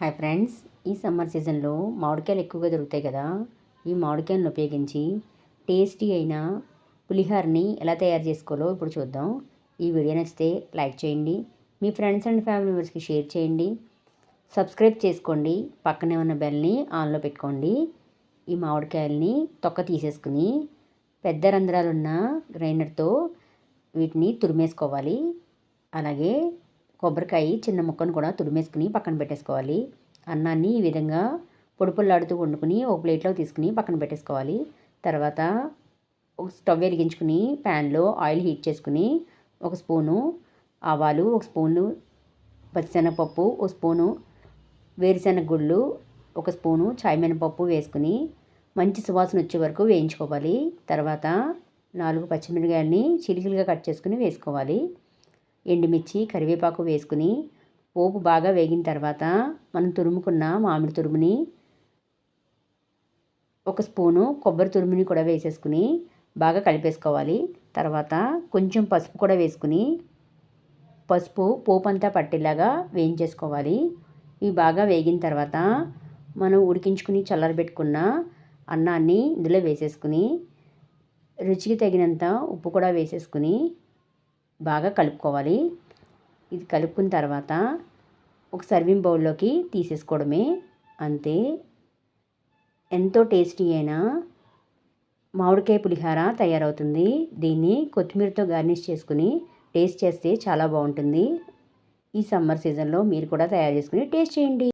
Hi friends, ఈ summer సీజన్లో మామిడికాయలు ఎక్కువగా దొరుకుతాయి కదా. ఈ మామిడికాయలను ఉపయోగించి టేస్టీ అయిన పులిహోరని ఎలా తయారు చేసుకోవాలో ఇప్పుడు చూద్దాం. ఈ వీడియో నచ్చితే లైక్ చేయండి, మీ ఫ్రెండ్స్ అండ్ ఫ్యామిలీ మెంబర్స్కి షేర్ చేయండి, సబ్స్క్రైబ్ చేసుకోండి, పక్కనే ఉన్న బెల్ని ఆన్లో పెట్టుకోండి. ఈ మామిడికాయలని తొక్క తీసేసుకుని పెద్ద రంధ్రాలున్న గ్రైండర్తో వీటిని తురిమేసుకోవాలి. అలాగే కొబ్బరికాయ చిన్న ముక్కను కూడా తురిమేసుకుని పక్కన పెట్టేసుకోవాలి. అన్నాన్ని ఈ విధంగా పొడిపొల్లాడుతూ వండుకుని ఒక ప్లేట్లో తీసుకుని పక్కన పెట్టేసుకోవాలి. తర్వాత ఒక స్టవ్ వెలిగించుకుని ప్యాన్లో ఆయిల్ హీట్ చేసుకుని ఒక స్పూను ఆవాలు, ఒక స్పూను పచ్చిశనగపప్పు, ఒక స్పూను వేరుశనగ గుళ్ళు, ఒక స్పూను చాయ్ మినపప్పు వేసుకుని మంచి సువాసన వచ్చే వరకు వేయించుకోవాలి. తర్వాత 4 పచ్చిమిరపకాయలని చిలికలుగా కట్ చేసుకుని వేసుకోవాలి. ఎండుమిర్చి, కరివేపాకు వేసుకుని పోపు బాగా వేగిన తర్వాత మనం తురుముకున్న మామిడి తురుముని, ఒక స్పూను కొబ్బరి తురుముని కూడా వేసేసుకుని బాగా కలిపేసుకోవాలి. తర్వాత కొంచెం పసుపు కూడా వేసుకుని పసుపు పోపు అంతా పట్టేలాగా వేయించేసుకోవాలి. ఇవి బాగా వేగిన తర్వాత మనం ఉడికించుకుని చల్లారబెట్టుకున్న అన్నాన్ని ఇందులో వేసేసుకుని రుచికి తగినంత ఉప్పు కూడా వేసేసుకుని బాగా కలుపుకోవాలి. ఇది కలుపుకున్న తర్వాత ఒక సర్వింగ్ బౌల్లోకి తీసేసుకోవడమే. అంతే, ఎంతో టేస్టీ అయిన మామిడికాయ పులిహోర తయారవుతుంది. దీన్ని కొత్తిమీరతో గార్నిష్ చేసుకుని టేస్ట్ చేస్తే చాలా బాగుంటుంది. ఈ సమ్మర్ సీజన్లో మీరు కూడా తయారు చేసుకుని టేస్ట్ చేయండి.